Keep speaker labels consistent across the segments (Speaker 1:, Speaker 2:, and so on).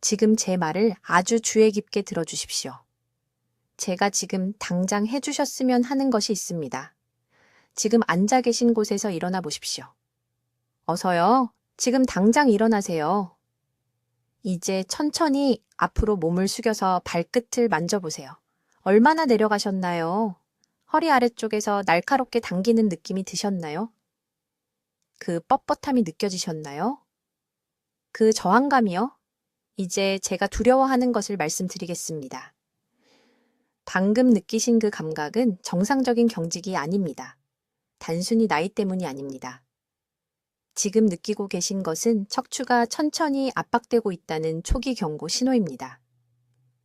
Speaker 1: 지금 제 말을 아주 주의 깊게 들어주십시오. 제가 지금 당장 해주셨으면 하는 것이 있습니다. 지금 앉아 계신 곳에서 일어나 보십시오. 어서요. 지금 당장 일어나세요. 이제 천천히 앞으로 몸을 숙여서 발끝을 만져보세요. 얼마나 내려가셨나요? 허리 아래쪽에서 날카롭게 당기는 느낌이 드셨나요? 그 뻣뻣함이 느껴지셨나요? 그 저항감이요? 이제 제가 두려워하는 것을 말씀드리겠습니다. 방금 느끼신 그 감각은 정상적인 경직이 아닙니다. 단순히 나이 때문이 아닙니다. 지금 느끼고 계신 것은 척추가 천천히 압박되고 있다는 초기 경고 신호입니다.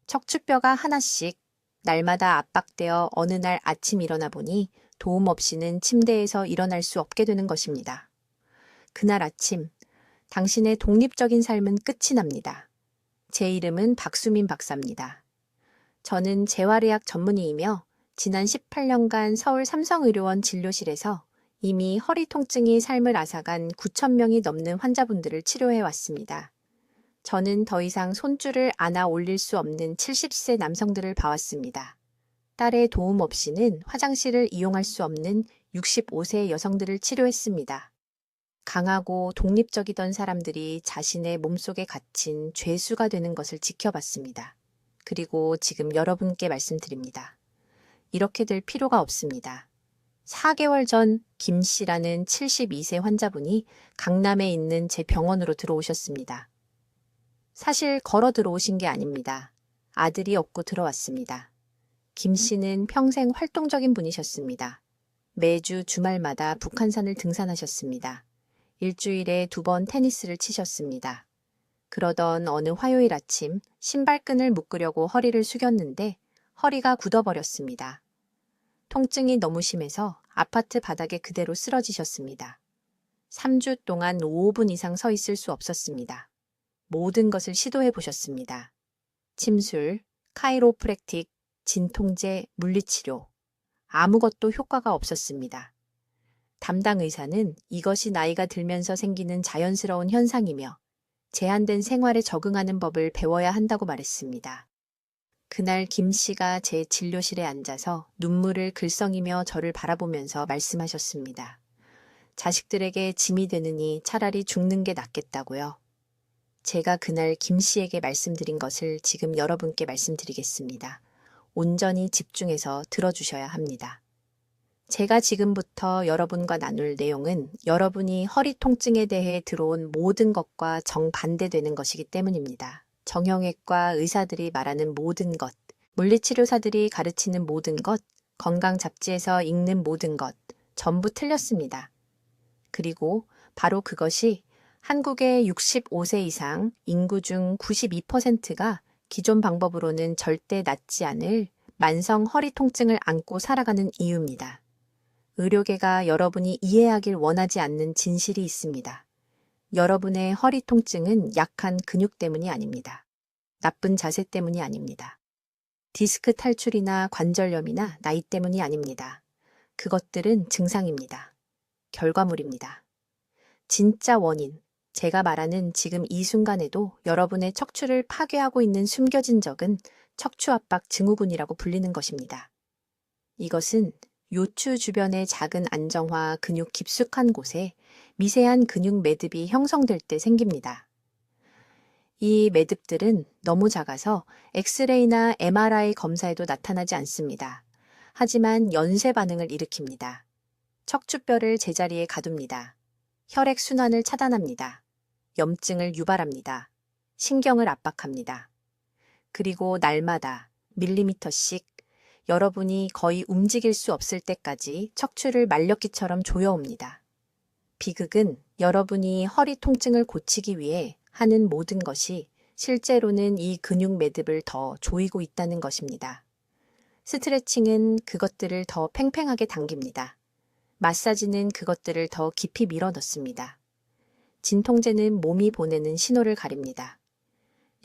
Speaker 1: 척추뼈가 하나씩 날마다 압박되어 어느 날 아침 일어나 보니 도움 없이는 침대에서 일어날 수 없게 되는 것입니다. 그날 아침, 당신의 독립적인 삶은 끝이 납니다. 제 이름은 박수민 박사입니다. 저는 재활의학 전문의이며 지난 18년간 서울 삼성의료원 진료실에서 이미 허리 통증이 삶을 앗아간 9,000명이 넘는 환자분들을 치료해 왔습니다. 저는 더 이상 손줄을 안아 올릴 수 없는 70세 남성들을 봐왔습니다. 딸의 도움 없이는 화장실을 이용할 수 없는 65세 여성들을 치료했습니다. 강하고 독립적이던 사람들이 자신의 몸속에 갇힌 죄수가 되는 것을 지켜봤습니다. 그리고 지금 여러분께 말씀드립니다. 이렇게 될 필요가 없습니다. 4개월 전 김 씨라는 72세 환자분이 강남에 있는 제 병원으로 들어오셨습니다. 사실 걸어 들어오신 게 아닙니다. 아들이 업고 들어왔습니다. 김 씨는 평생 활동적인 분이셨습니다. 매주 주말마다 북한산을 등산하셨습니다. 일주일에 2번 테니스를 치셨습니다. 그러던 어느 화요일 아침 신발끈을 묶으려고 허리를 숙였는데 허리가 굳어버렸습니다. 통증이 너무 심해서 아파트 바닥에 그대로 쓰러지셨습니다. 3주 동안 5분 이상 서 있을 수 없었습니다. 모든 것을 시도해 보셨습니다. 침술, 카이로프랙틱, 진통제, 물리치료. 아무것도 효과가 없었습니다. 담당 의사는 이것이 나이가 들면서 생기는 자연스러운 현상이며 제한된 생활에 적응하는 법을 배워야 한다고 말했습니다. 그날 김 씨가 제 진료실에 앉아서 눈물을 글썽이며 저를 바라보면서 말씀하셨습니다. 자식들에게 짐이 되느니 차라리 죽는 게 낫겠다고요. 제가 그날 김 씨에게 말씀드린 것을 지금 여러분께 말씀드리겠습니다. 온전히 집중해서 들어주셔야 합니다. 제가 지금부터 여러분과 나눌 내용은 여러분이 허리 통증에 대해 들어온 모든 것과 정반대되는 것이기 때문입니다. 정형외과 의사들이 말하는 모든 것, 물리치료사들이 가르치는 모든 것, 건강 잡지에서 읽는 모든 것, 전부 틀렸습니다. 그리고 바로 그것이 한국의 65세 이상 인구 중 92%가 기존 방법으로는 절대 낫지 않을 만성 허리 통증을 안고 살아가는 이유입니다. 의료계가 여러분이 이해하길 원하지 않는 진실이 있습니다. 여러분의 허리 통증은 약한 근육 때문이 아닙니다. 나쁜 자세 때문이 아닙니다. 디스크 탈출이나 관절염이나 나이 때문이 아닙니다. 그것들은 증상입니다. 결과물입니다. 진짜 원인, 제가 말하는 지금 이 순간에도 여러분의 척추를 파괴하고 있는 숨겨진 적은 척추압박 증후군이라고 불리는 것입니다. 이것은 요추 주변의 작은 안정화 근육 깊숙한 곳에 미세한 근육 매듭이 형성될 때 생깁니다. 이 매듭들은 너무 작아서 엑스레이나 MRI 검사에도 나타나지 않습니다. 하지만 연쇄 반응을 일으킵니다. 척추뼈를 제자리에 가둡니다. 혈액 순환을 차단합니다. 염증을 유발합니다. 신경을 압박합니다. 그리고 날마다 밀리미터씩 여러분이 거의 움직일 수 없을 때까지 척추를 말려기처럼 조여옵니다. 비극은 여러분이 허리 통증을 고치기 위해 하는 모든 것이 실제로는 이 근육 매듭을 더 조이고 있다는 것입니다. 스트레칭은 그것들을 더 팽팽하게 당깁니다. 마사지는 그것들을 더 깊이 밀어넣습니다. 진통제는 몸이 보내는 신호를 가립니다.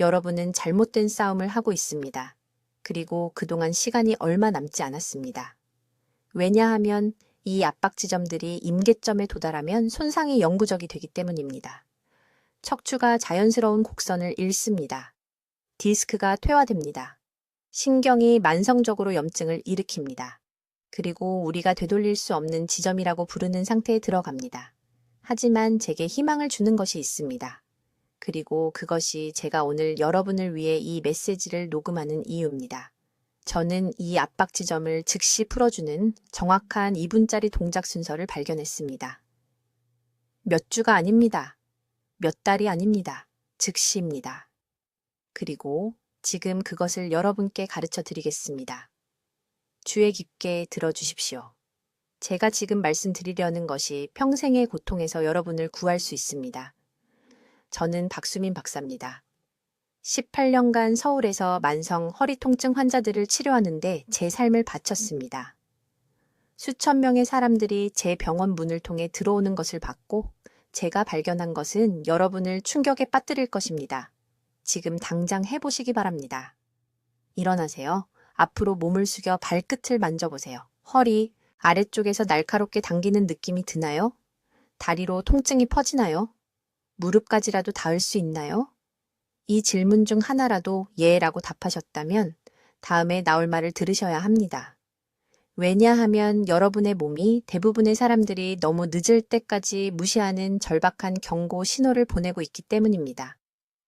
Speaker 1: 여러분은 잘못된 싸움을 하고 있습니다. 그리고 그동안 시간이 얼마 남지 않았습니다. 왜냐하면 이 압박 지점들이 임계점에 도달하면 손상이 영구적이 되기 때문입니다. 척추가 자연스러운 곡선을 잃습니다. 디스크가 퇴화됩니다. 신경이 만성적으로 염증을 일으킵니다. 그리고 우리가 되돌릴 수 없는 지점이라고 부르는 상태에 들어갑니다. 하지만 제게 희망을 주는 것이 있습니다. 그리고 그것이 제가 오늘 여러분을 위해 이 메시지를 녹음하는 이유입니다. 저는 이 압박 지점을 즉시 풀어주는 정확한 2분짜리 동작 순서를 발견했습니다. 몇 주가 아닙니다. 몇 달이 아닙니다. 즉시입니다. 그리고 지금 그것을 여러분께 가르쳐 드리겠습니다. 주의 깊게 들어주십시오. 제가 지금 말씀드리려는 것이 평생의 고통에서 여러분을 구할 수 있습니다. 저는 박수민 박사입니다. 18년간 서울에서 만성 허리 통증 환자들을 치료하는데 제 삶을 바쳤습니다. 수천 명의 사람들이 제 병원 문을 통해 들어오는 것을 봤고 제가 발견한 것은 여러분을 충격에 빠뜨릴 것입니다. 지금 당장 해보시기 바랍니다. 일어나세요. 앞으로 몸을 숙여 발끝을 만져보세요. 허리, 아래쪽에서 날카롭게 당기는 느낌이 드나요? 다리로 통증이 퍼지나요? 무릎까지라도 닿을 수 있나요? 이 질문 중 하나라도 예라고 답하셨다면 다음에 나올 말을 들으셔야 합니다. 왜냐하면 여러분의 몸이 대부분의 사람들이 너무 늦을 때까지 무시하는 절박한 경고 신호를 보내고 있기 때문입니다.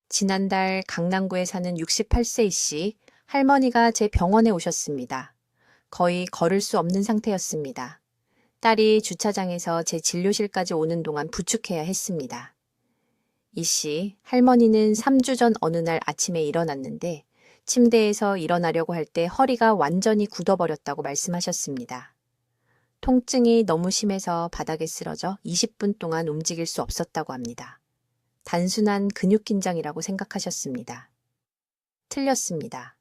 Speaker 1: 지난달 강남구에 사는 68세 씨 할머니가 제 병원에 오셨습니다. 거의 걸을 수 없는 상태였습니다. 딸이 주차장에서 제 진료실까지 오는 동안 부축해야 했습니다. 이 씨, 할머니는 3주 전 어느 날 아침에 일어났는데 침대에서 일어나려고 할 때 허리가 완전히 굳어버렸다고 말씀하셨습니다. 통증이 너무 심해서 바닥에 쓰러져 20분 동안 움직일 수 없었다고 합니다. 단순한 근육 긴장이라고 생각하셨습니다. 틀렸습니다.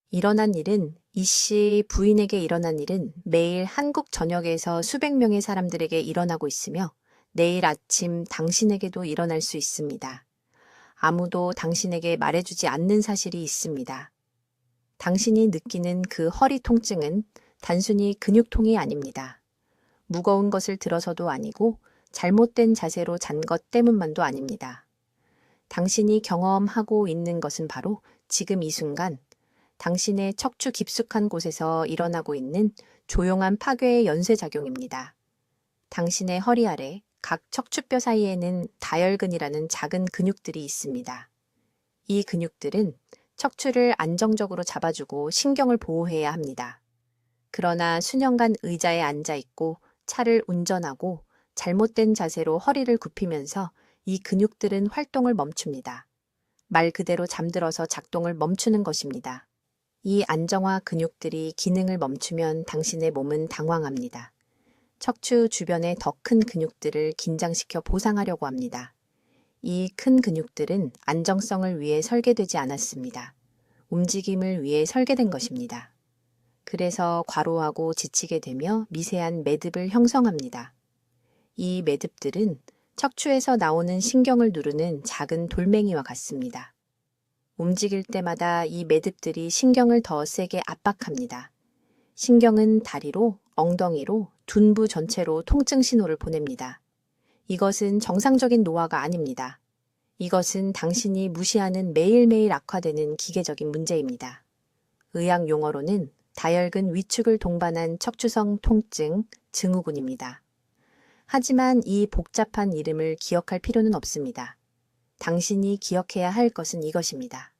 Speaker 1: 일어난 일은 이 씨 부인에게 일어난 일은 매일 한국 전역에서 수백 명의 사람들에게 일어나고 있으며 내일 아침 당신에게도 일어날 수 있습니다. 아무도 당신에게 말해주지 않는 사실이 있습니다. 당신이 느끼는 그 허리 통증은 단순히 근육통이 아닙니다. 무거운 것을 들어서도 아니고 잘못된 자세로 잔 것 때문만도 아닙니다. 당신이 경험하고 있는 것은 바로 지금 이 순간 당신의 척추 깊숙한 곳에서 일어나고 있는 조용한 파괴의 연쇄작용입니다. 당신의 허리 아래 각 척추뼈 사이에는 다혈근이라는 작은 근육들이 있습니다. 이 근육들은 척추를 안정적으로 잡아주고 신경을 보호해야 합니다. 그러나 수년간 의자에 앉아 있고 차를 운전하고 잘못된 자세로 허리를 굽히면서 이 근육들은 활동을 멈춥니다. 말 그대로 잠들어서 작동을 멈추는 것입니다. 이 안정화 근육들이 기능을 멈추면 당신의 몸은 당황합니다. 척추 주변의 더 큰 근육들을 긴장시켜 보상하려고 합니다. 이 큰 근육들은 안정성을 위해 설계되지 않았습니다. 움직임을 위해 설계된 것입니다. 그래서 과로하고 지치게 되며 미세한 매듭을 형성합니다. 이 매듭들은 척추에서 나오는 신경을 누르는 작은 돌멩이와 같습니다. 움직일 때마다 이 매듭들이 신경을 더 세게 압박합니다. 신경은 다리로, 엉덩이로, 둔부 전체로 통증 신호를 보냅니다. 이것은 정상적인 노화가 아닙니다. 이것은 당신이 무시하는 매일매일 악화되는 기계적인 문제입니다. 의학 용어로는 다혈근 위축을 동반한 척추성 통증 증후군입니다. 하지만 이 복잡한 이름을 기억할 필요는 없습니다. 당신이 기억해야 할 것은 이것입니다.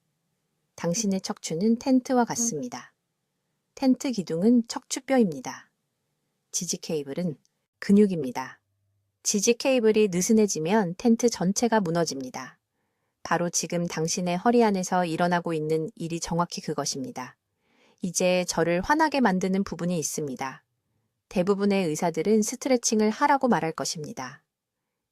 Speaker 1: 당신의 척추는 텐트와 같습니다. 텐트 기둥은 척추뼈입니다. 지지 케이블은 근육입니다. 지지 케이블이 느슨해지면 텐트 전체가 무너집니다. 바로 지금 당신의 허리 안에서 일어나고 있는 일이 정확히 그것입니다. 이제 저를 화나게 만드는 부분이 있습니다. 대부분의 의사들은 스트레칭을 하라고 말할 것입니다.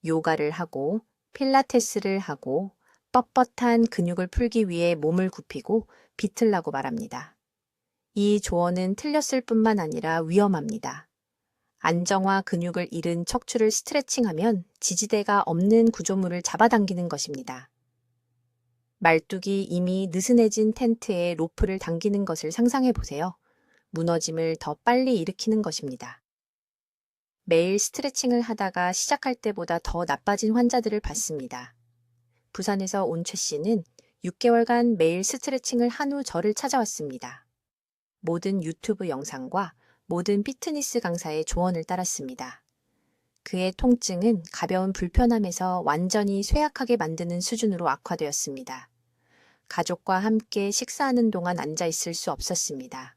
Speaker 1: 요가를 하고 필라테스를 하고 뻣뻣한 근육을 풀기 위해 몸을 굽히고 비틀라고 말합니다. 이 조언은 틀렸을 뿐만 아니라 위험합니다. 안정화 근육을 잃은 척추를 스트레칭하면 지지대가 없는 구조물을 잡아당기는 것입니다. 말뚝이 이미 느슨해진 텐트에 로프를 당기는 것을 상상해 보세요. 무너짐을 더 빨리 일으키는 것입니다. 매일 스트레칭을 하다가 시작할 때보다 더 나빠진 환자들을 봤습니다. 부산에서 온 최 씨는 6개월간 매일 스트레칭을 한 후 저를 찾아왔습니다. 모든 유튜브 영상과 모든 피트니스 강사의 조언을 따랐습니다. 그의 통증은 가벼운 불편함에서 완전히 쇠약하게 만드는 수준으로 악화되었습니다. 가족과 함께 식사하는 동안 앉아 있을 수 없었습니다.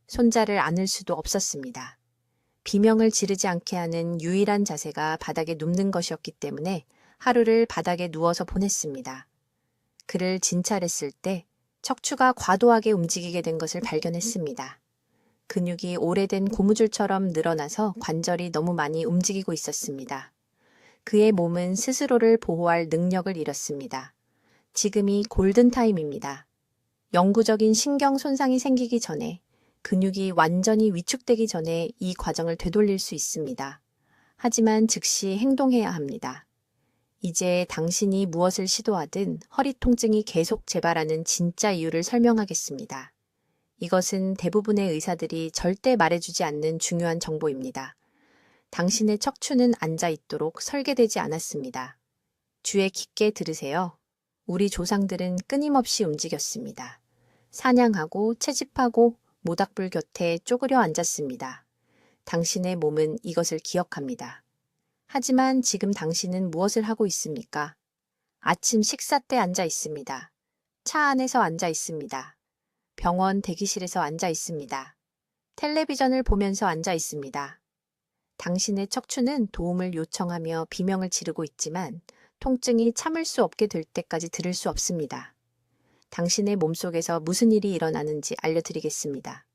Speaker 1: 손자를 안을 수도 없었습니다. 비명을 지르지 않게 하는 유일한 자세가 바닥에 눕는 것이었기 때문에 하루를 바닥에 누워서 보냈습니다. 그를 진찰했을 때 척추가 과도하게 움직이게 된 것을 발견했습니다. 근육이 오래된 고무줄처럼 늘어나서 관절이 너무 많이 움직이고 있었습니다. 그의 몸은 스스로를 보호할 능력을 잃었습니다. 지금이 골든타임입니다. 영구적인 신경 손상이 생기기 전에, 근육이 완전히 위축되기 전에 이 과정을 되돌릴 수 있습니다. 하지만 즉시 행동해야 합니다. 이제 당신이 무엇을 시도하든 허리 통증이 계속 재발하는 진짜 이유를 설명하겠습니다. 이것은 대부분의 의사들이 절대 말해주지 않는 중요한 정보입니다. 당신의 척추는 앉아 있도록 설계되지 않았습니다. 귀에 깊게 들으세요. 우리 조상들은 끊임없이 움직였습니다. 사냥하고 채집하고 모닥불 곁에 쪼그려 앉았습니다. 당신의 몸은 이것을 기억합니다. 하지만 지금 당신은 무엇을 하고 있습니까? 아침 식사 때 앉아 있습니다. 차 안에서 앉아 있습니다. 병원 대기실에서 앉아 있습니다. 텔레비전을 보면서 앉아 있습니다. 당신의 척추는 도움을 요청하며 비명을 지르고 있지만 통증이 참을 수 없게 될 때까지 들을 수 없습니다. 당신의 몸속에서 무슨 일이 일어나는지 알려드리겠습니다.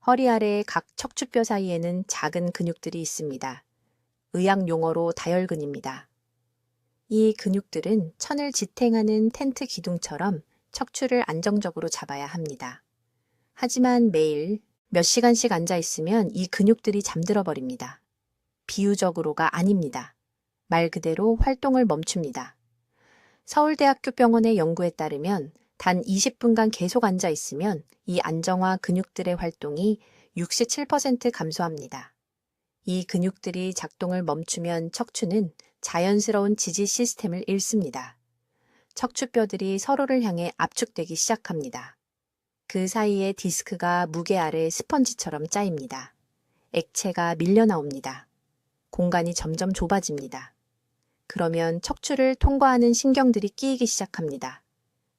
Speaker 1: 허리 아래의 각 척추뼈 사이에는 작은 근육들이 있습니다. 의학 용어로 다혈근입니다. 이 근육들은 천을 지탱하는 텐트 기둥처럼 척추를 안정적으로 잡아야 합니다. 하지만 매일 몇 시간씩 앉아 있으면 이 근육들이 잠들어 버립니다. 비유적으로가 아닙니다. 말 그대로 활동을 멈춥니다. 서울대학교 병원의 연구에 따르면 단 20분간 계속 앉아 있으면 이 안정화 근육들의 활동이 67% 감소합니다. 이 근육들이 작동을 멈추면 척추는 자연스러운 지지 시스템을 잃습니다. 척추뼈들이 서로를 향해 압축되기 시작합니다. 그 사이에 디스크가 무게 아래 스펀지처럼 짜입니다. 액체가 밀려 나옵니다. 공간이 점점 좁아집니다. 그러면 척추를 통과하는 신경들이 끼이기 시작합니다.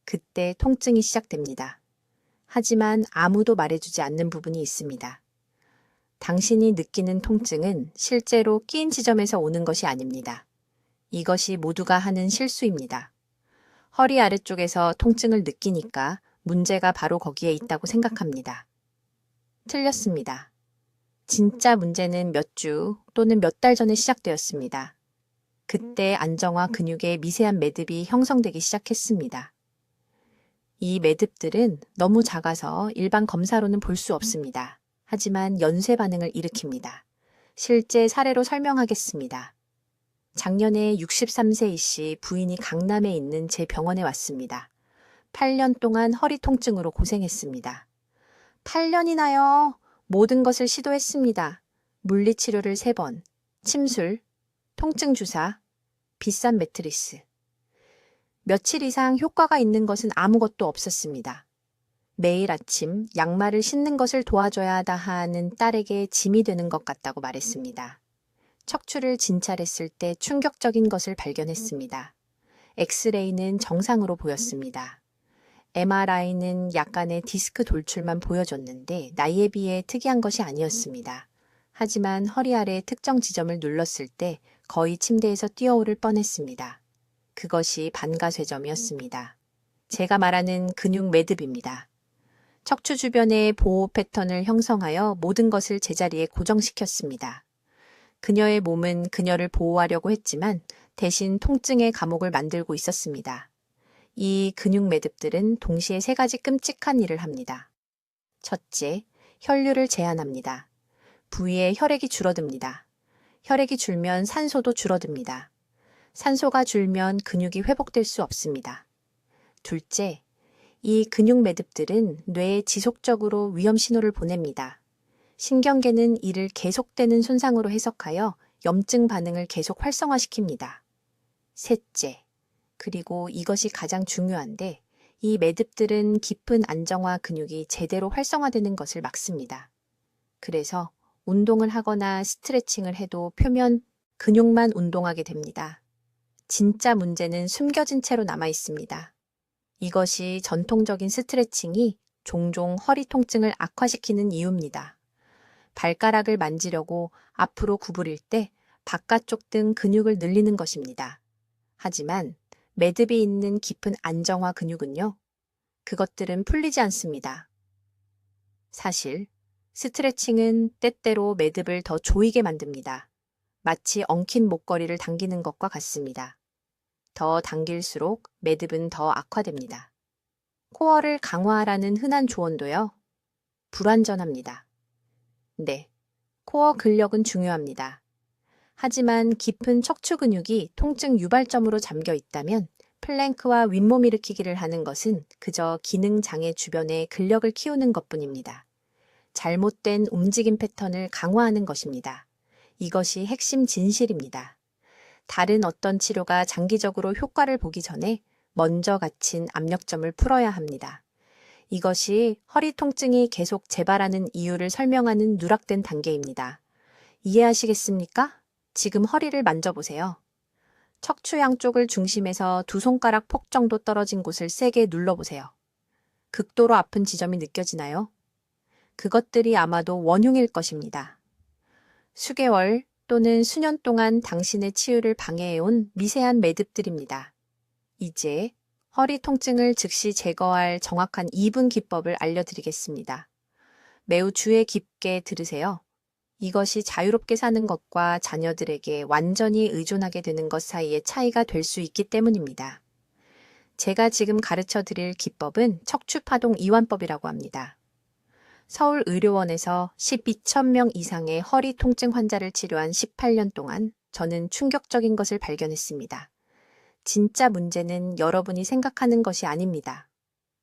Speaker 1: 그때 통증이 시작됩니다. 하지만 아무도 말해주지 않는 부분이 있습니다. 당신이 느끼는 통증은 실제로 끼인 지점에서 오는 것이 아닙니다. 이것이 모두가 하는 실수입니다. 허리 아래쪽에서 통증을 느끼니까 문제가 바로 거기에 있다고 생각합니다. 틀렸습니다. 진짜 문제는 몇 주 또는 몇 달 전에 시작되었습니다. 그때 안정화 근육의 미세한 매듭이 형성되기 시작했습니다. 이 매듭들은 너무 작아서 일반 검사로는 볼 수 없습니다. 하지만 연쇄 반응을 일으킵니다. 실제 사례로 설명하겠습니다. 작년에 63세 이씨 부인이 강남에 있는 제 병원에 왔습니다. 8년 동안 허리 통증으로 고생했습니다. 8년이나요? 모든 것을 시도했습니다. 물리치료를 3번, 침술, 통증 주사, 비싼 매트리스. 며칠 이상 효과가 있는 것은 아무것도 없었습니다. 매일 아침 양말을 신는 것을 도와줘야 하다 하는 딸에게 짐이 되는 것 같다고 말했습니다. 척추를 진찰했을 때 충격적인 것을 발견했습니다. 엑스레이는 정상으로 보였습니다. MRI는 약간의 디스크 돌출만 보여줬는데 나이에 비해 특이한 것이 아니었습니다. 하지만 허리 아래 특정 지점을 눌렀을 때 거의 침대에서 뛰어오를 뻔했습니다. 그것이 반가쇠점이었습니다. 제가 말하는 근육 매듭입니다. 척추 주변의 보호 패턴을 형성하여 모든 것을 제자리에 고정시켰습니다. 그녀의 몸은 그녀를 보호하려고 했지만 대신 통증의 감옥을 만들고 있었습니다. 이 근육 매듭들은 동시에 3가지 끔찍한 일을 합니다. 첫째, 혈류를 제한합니다. 부위의 혈액이 줄어듭니다. 혈액이 줄면 산소도 줄어듭니다. 산소가 줄면 근육이 회복될 수 없습니다. 둘째, 이 근육 매듭들은 뇌에 지속적으로 위험 신호를 보냅니다. 신경계는 이를 계속되는 손상으로 해석하여 염증 반응을 계속 활성화시킵니다. 셋째, 그리고 이것이 가장 중요한데 이 매듭들은 깊은 안정화 근육이 제대로 활성화되는 것을 막습니다. 그래서 운동을 하거나 스트레칭을 해도 표면 근육만 운동하게 됩니다. 진짜 문제는 숨겨진 채로 남아 있습니다. 이것이 전통적인 스트레칭이 종종 허리 통증을 악화시키는 이유입니다. 발가락을 만지려고 앞으로 구부릴 때 바깥쪽 등 근육을 늘리는 것입니다. 하지만 매듭이 있는 깊은 안정화 근육은요, 그것들은 풀리지 않습니다. 사실 스트레칭은 때때로 매듭을 더 조이게 만듭니다. 마치 엉킨 목걸이를 당기는 것과 같습니다. 더 당길수록 매듭은 더 악화됩니다. 코어를 강화하라는 흔한 조언도요, 불완전합니다. 네, 코어 근력은 중요합니다. 하지만 깊은 척추 근육이 통증 유발점으로 잠겨 있다면 플랭크와 윗몸 일으키기를 하는 것은 그저 기능 장애 주변에 근력을 키우는 것뿐입니다. 잘못된 움직임 패턴을 강화하는 것입니다. 이것이 핵심 진실입니다. 다른 어떤 치료가 장기적으로 효과를 보기 전에 먼저 갇힌 압력점을 풀어야 합니다. 이것이 허리 통증이 계속 재발하는 이유를 설명하는 누락된 단계입니다. 이해하시겠습니까? 지금 허리를 만져보세요. 척추 양쪽을 중심에서 두 손가락 폭 정도 떨어진 곳을 세게 눌러보세요. 극도로 아픈 지점이 느껴지나요? 그것들이 아마도 원흉일 것입니다. 수개월 또는 수년 동안 당신의 치유를 방해해온 미세한 매듭들입니다. 이제 허리 통증을 즉시 제거할 정확한 2분 기법을 알려드리겠습니다. 매우 주의 깊게 들으세요. 이것이 자유롭게 사는 것과 자녀들에게 완전히 의존하게 되는 것 사이의 차이가 될 수 있기 때문입니다. 제가 지금 가르쳐 드릴 기법은 척추파동 이완법이라고 합니다. 서울의료원에서 12,000명 이상의 허리 통증 환자를 치료한 18년 동안 저는 충격적인 것을 발견했습니다. 진짜 문제는 여러분이 생각하는 것이 아닙니다.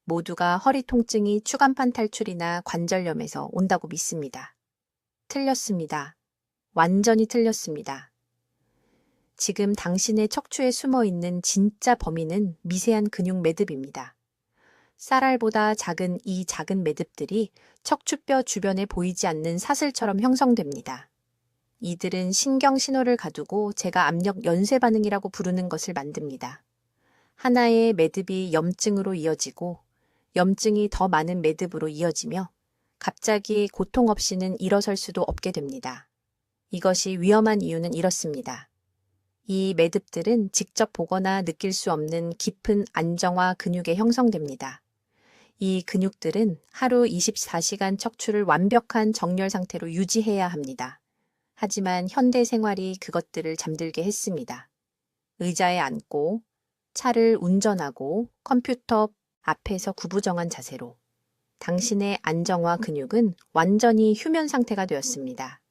Speaker 1: 모두가 허리 통증이 추간판 탈출이나 관절염에서 온다고 믿습니다. 틀렸습니다. 완전히 틀렸습니다. 지금 당신의 척추에 숨어 있는 진짜 범인은 미세한 근육 매듭입니다. 쌀알보다 작은 이 작은 매듭들이 척추뼈 주변에 보이지 않는 사슬처럼 형성됩니다. 이들은 신경 신호를 가두고 제가 압력 연쇄 반응이라고 부르는 것을 만듭니다. 하나의 매듭이 염증으로 이어지고 염증이 더 많은 매듭으로 이어지며 갑자기 고통 없이는 일어설 수도 없게 됩니다. 이것이 위험한 이유는 이렇습니다. 이 매듭들은 직접 보거나 느낄 수 없는 깊은 안정화 근육에 형성됩니다. 이 근육들은 하루 24시간 척추를 완벽한 정렬 상태로 유지해야 합니다. 하지만 현대 생활이 그것들을 잠들게 했습니다. 의자에 앉고, 차를 운전하고, 컴퓨터 앞에서 구부정한 자세로. 당신의 안정화 근육은 완전히 휴면 상태가 되었습니다.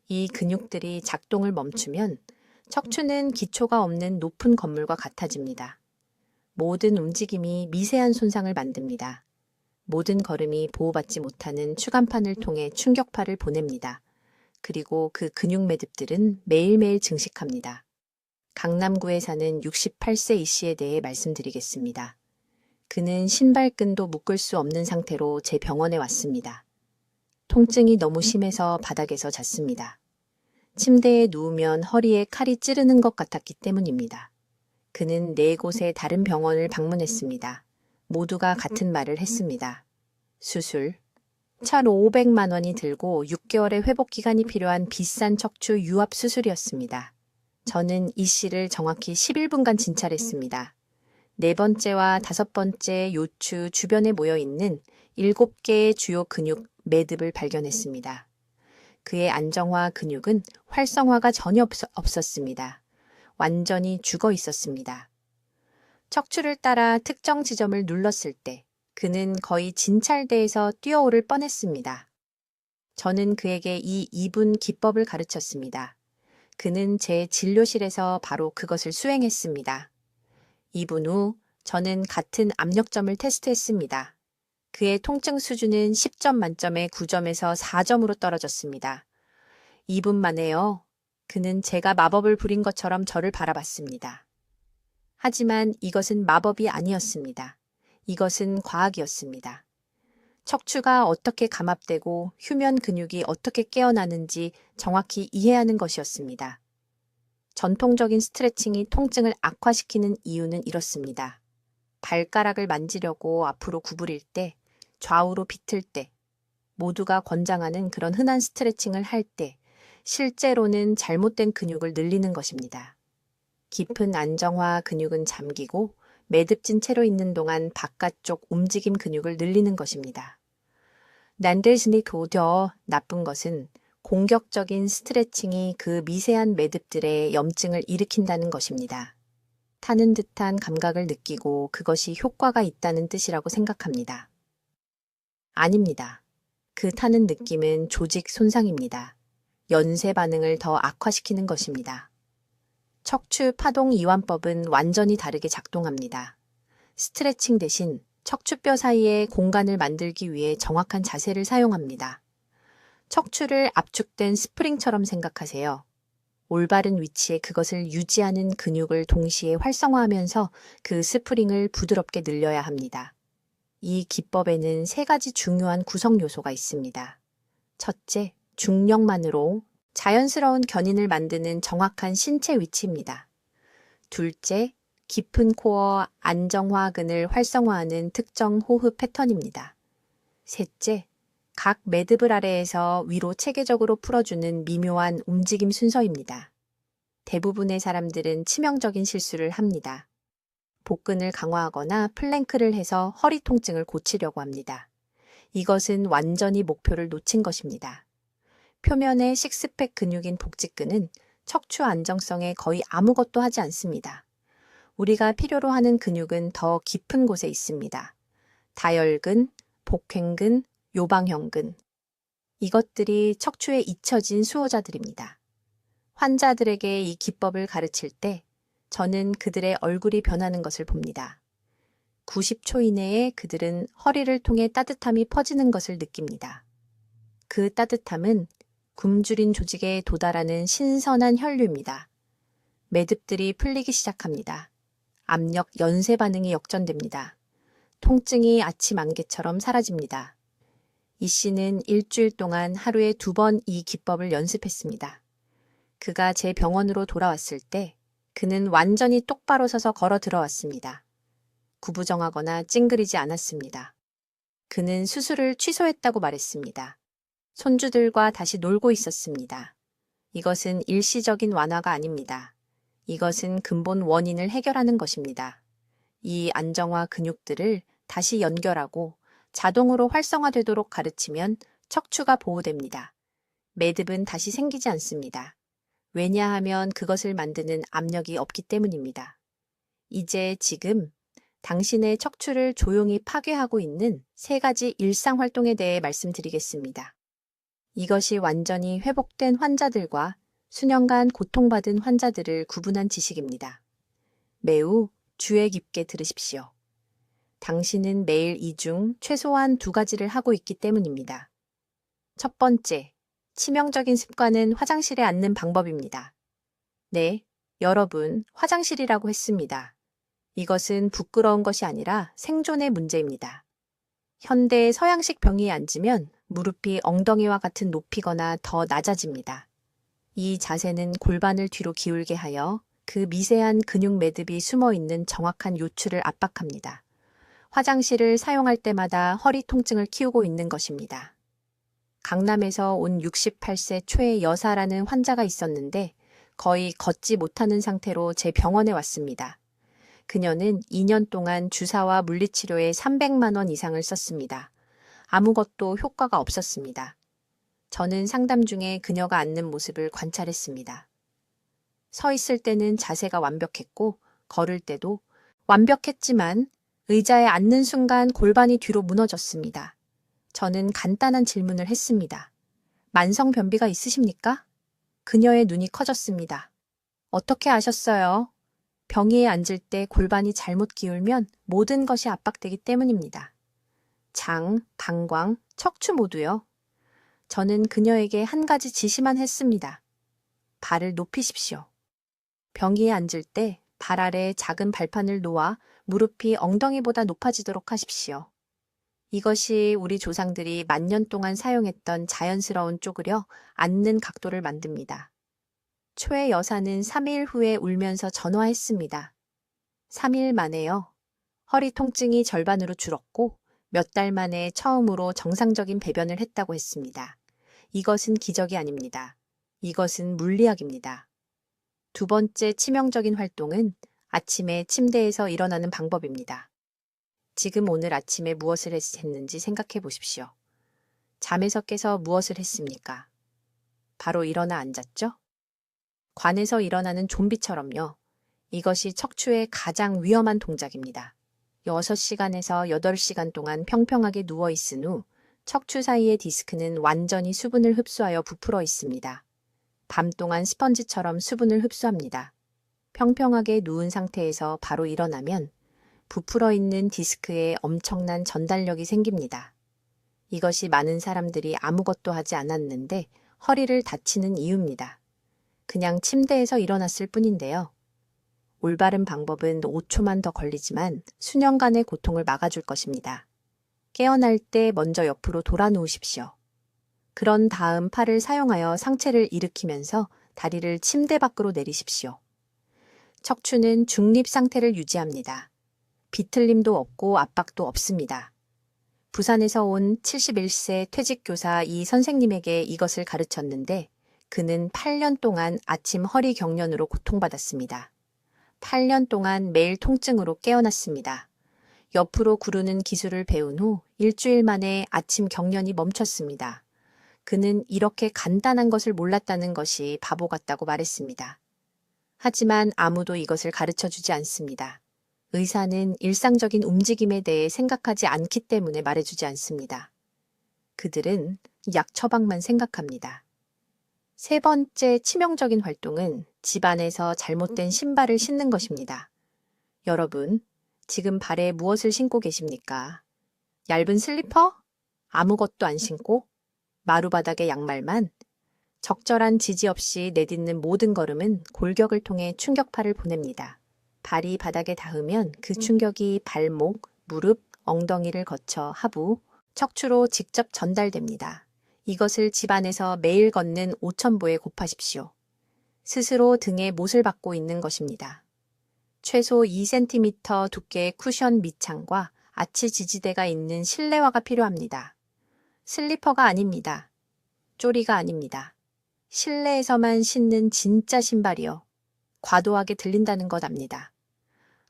Speaker 1: 이 근육들이 작동을 멈추면 척추는 기초가 없는 높은 건물과 같아집니다. 모든 움직임이 미세한 손상을 만듭니다. 모든 걸음이 보호받지 못하는 추간판을 통해 충격파를 보냅니다. 그리고 그 근육 매듭들은 매일매일 증식합니다. 강남구에 사는 68세 이 씨에 대해 말씀드리겠습니다. 그는 신발끈도 묶을 수 없는 상태로 제 병원에 왔습니다. 통증이 너무 심해서 바닥에서 잤습니다. 침대에 누우면 허리에 칼이 찌르는 것 같았기 때문입니다. 그는 4곳의 다른 병원을 방문했습니다. 모두가 같은 말을 했습니다. 수술, 1,500만 원이 들고 6개월의 회복 기간이 필요한 비싼 척추 유압 수술이었습니다. 저는 이 씨를 정확히 11분간 진찰했습니다. 4번째와 5번째 요추 주변에 모여있는 7개의 주요 근육 매듭을 발견했습니다. 그의 안정화 근육은 활성화가 전혀 없었습니다. 완전히 죽어 있었습니다. 척추를 따라 특정 지점을 눌렀을 때 그는 거의 진찰대에서 뛰어오를 뻔했습니다. 저는 그에게 이 2분 기법을 가르쳤습니다. 그는 제 진료실에서 바로 그것을 수행했습니다. 2분 후 저는 같은 압력점을 테스트했습니다. 그의 통증 수준은 10점 만점에 9점에서 4점으로 떨어졌습니다. 2분 만에요. 그는 제가 마법을 부린 것처럼 저를 바라봤습니다. 하지만 이것은 마법이 아니었습니다. 이것은 과학이었습니다. 척추가 어떻게 감압되고 휴면 근육이 어떻게 깨어나는지 정확히 이해하는 것이었습니다. 전통적인 스트레칭이 통증을 악화시키는 이유는 이렇습니다. 발가락을 만지려고 앞으로 구부릴 때, 좌우로 비틀 때, 모두가 권장하는 그런 흔한 스트레칭을 할 때, 실제로는 잘못된 근육을 늘리는 것입니다. 깊은 안정화 근육은 잠기고 매듭진 채로 있는 동안 바깥쪽 움직임 근육을 늘리는 것입니다. 난데스니크 더 나쁜 것은 공격적인 스트레칭이 그 미세한 매듭들의 염증을 일으킨다는 것입니다. 타는 듯한 감각을 느끼고 그것이 효과가 있다는 뜻이라고 생각합니다. 아닙니다. 그 타는 느낌은 조직 손상입니다. 연쇄 반응을 더 악화시키는 것입니다. 척추 파동 이완법은 완전히 다르게 작동합니다. 스트레칭 대신 척추뼈 사이에 공간을 만들기 위해 정확한 자세를 사용합니다. 척추를 압축된 스프링처럼 생각하세요. 올바른 위치에 그것을 유지하는 근육을 동시에 활성화하면서 그 스프링을 부드럽게 늘려야 합니다. 이 기법에는 3가지 중요한 구성 요소가 있습니다. 첫째, 중력만으로 자연스러운 견인을 만드는 정확한 신체 위치입니다. 둘째, 깊은 코어 안정화근을 활성화하는 특정 호흡 패턴입니다. 셋째, 각 매듭을 아래에서 위로 체계적으로 풀어주는 미묘한 움직임 순서입니다. 대부분의 사람들은 치명적인 실수를 합니다. 복근을 강화하거나 플랭크를 해서 허리 통증을 고치려고 합니다. 이것은 완전히 목표를 놓친 것입니다. 표면의 식스팩 근육인 복직근은 척추 안정성에 거의 아무것도 하지 않습니다. 우리가 필요로 하는 근육은 더 깊은 곳에 있습니다. 다혈근, 복횡근, 요방형근. 이것들이 척추에 잊혀진 수호자들입니다. 환자들에게 이 기법을 가르칠 때 저는 그들의 얼굴이 변하는 것을 봅니다. 90초 이내에 그들은 허리를 통해 따뜻함이 퍼지는 것을 느낍니다. 그 따뜻함은 굶주린 조직에 도달하는 신선한 혈류입니다. 매듭들이 풀리기 시작합니다. 압력 연쇄 반응이 역전됩니다. 통증이 아침 안개처럼 사라집니다. 이 씨는 일주일 동안 하루에 2번 이 기법을 연습했습니다. 그가 제 병원으로 돌아왔을 때 그는 완전히 똑바로 서서 걸어 들어왔습니다. 구부정하거나 찡그리지 않았습니다. 그는 수술을 취소했다고 말했습니다. 손주들과 다시 놀고 있었습니다. 이것은 일시적인 완화가 아닙니다. 이것은 근본 원인을 해결하는 것입니다. 이 안정화 근육들을 다시 연결하고 자동으로 활성화되도록 가르치면 척추가 보호됩니다. 매듭은 다시 생기지 않습니다. 왜냐하면 그것을 만드는 압력이 없기 때문입니다. 이제 지금 당신의 척추를 조용히 파괴하고 있는 3가지 일상활동에 대해 말씀드리겠습니다. 이것이 완전히 회복된 환자들과 수년간 고통받은 환자들을 구분한 지식입니다. 매우 주의 깊게 들으십시오. 당신은 매일 이 중 최소한 2가지를 하고 있기 때문입니다. 첫 번째, 치명적인 습관은 화장실에 앉는 방법입니다. 네, 여러분, 화장실이라고 했습니다. 이것은 부끄러운 것이 아니라 생존의 문제입니다. 현대의 서양식 병이에 앉으면 무릎이 엉덩이와 같은 높이거나 더 낮아집니다. 이 자세는 골반을 뒤로 기울게 하여 그 미세한 근육 매듭이 숨어있는 정확한 요추를 압박합니다. 화장실을 사용할 때마다 허리 통증을 키우고 있는 것입니다. 강남에서 온 68세 초의 여사라는 환자가 있었는데 거의 걷지 못하는 상태로 제 병원에 왔습니다. 그녀는 2년 동안 주사와 물리치료에 300만 원 이상을 썼습니다. 아무것도 효과가 없었습니다. 저는 상담 중에 그녀가 앉는 모습을 관찰했습니다. 서 있을 때는 자세가 완벽했고 걸을 때도 완벽했지만 의자에 앉는 순간 골반이 뒤로 무너졌습니다. 저는 간단한 질문을 했습니다. 만성변비가 있으십니까? 그녀의 눈이 커졌습니다. 어떻게 아셨어요? 병이에 앉을 때 골반이 잘못 기울면 모든 것이 압박되기 때문입니다. 장, 방광, 척추 모두요. 저는 그녀에게 한 가지 지시만 했습니다. 발을 높이십시오. 병이에 앉을 때 발 아래 작은 발판을 놓아 무릎이 엉덩이보다 높아지도록 하십시오. 이것이 우리 조상들이 만년 동안 사용했던 자연스러운 쪼그려 앉는 각도를 만듭니다. 초의 여사는 3일 후에 울면서 전화했습니다. 3일 만에요. 허리 통증이 절반으로 줄었고 몇 달 만에 처음으로 정상적인 배변을 했다고 했습니다. 이것은 기적이 아닙니다. 이것은 물리학입니다. 두 번째 치명적인 활동은 아침에 침대에서 일어나는 방법입니다. 지금 오늘 아침에 무엇을 했는지 생각해 보십시오. 잠에서 깨서 무엇을 했습니까? 바로 일어나 앉았죠? 관에서 일어나는 좀비처럼요. 이것이 척추의 가장 위험한 동작입니다. 6시간에서 8시간 동안 평평하게 누워 있은 후 척추 사이의 디스크는 완전히 수분을 흡수하여 부풀어 있습니다. 밤 동안 스펀지처럼 수분을 흡수합니다. 평평하게 누운 상태에서 바로 일어나면 부풀어 있는 디스크에 엄청난 전달력이 생깁니다. 이것이 많은 사람들이 아무것도 하지 않았는데 허리를 다치는 이유입니다. 그냥 침대에서 일어났을 뿐인데요. 올바른 방법은 5초만 더 걸리지만 수년간의 고통을 막아줄 것입니다. 깨어날 때 먼저 옆으로 돌아 누우십시오. 그런 다음 팔을 사용하여 상체를 일으키면서 다리를 침대 밖으로 내리십시오. 척추는 중립 상태를 유지합니다. 비틀림도 없고 압박도 없습니다. 부산에서 온 71세 퇴직교사 이 선생님에게 이것을 가르쳤는데 그는 8년 동안 아침 허리 경련으로 고통받았습니다. 8년 동안 매일 통증으로 깨어났습니다. 옆으로 구르는 기술을 배운 후 일주일 만에 아침 경련이 멈췄습니다. 그는 이렇게 간단한 것을 몰랐다는 것이 바보 같다고 말했습니다. 하지만 아무도 이것을 가르쳐주지 않습니다. 의사는 일상적인 움직임에 대해 생각하지 않기 때문에 말해주지 않습니다. 그들은 약 처방만 생각합니다. 세 번째 치명적인 활동은 집안에서 잘못된 신발을 신는 것입니다. 여러분, 지금 발에 무엇을 신고 계십니까? 얇은 슬리퍼? 아무것도 안 신고? 마루바닥의 양말만? 적절한 지지 없이 내딛는 모든 걸음은 골격을 통해 충격파를 보냅니다. 발이 바닥에 닿으면 그 충격이 발목, 무릎, 엉덩이를 거쳐 하부, 척추로 직접 전달됩니다. 이것을 집안에서 매일 걷는 5,000보에 곱하십시오. 스스로 등에 못을 박고 있는 것입니다. 최소 2cm 두께의 쿠션 밑창과 아치 지지대가 있는 실내화가 필요합니다. 슬리퍼가 아닙니다. 쪼리가 아닙니다. 실내에서만 신는 진짜 신발이요. 과도하게 들린다는 것 압니다.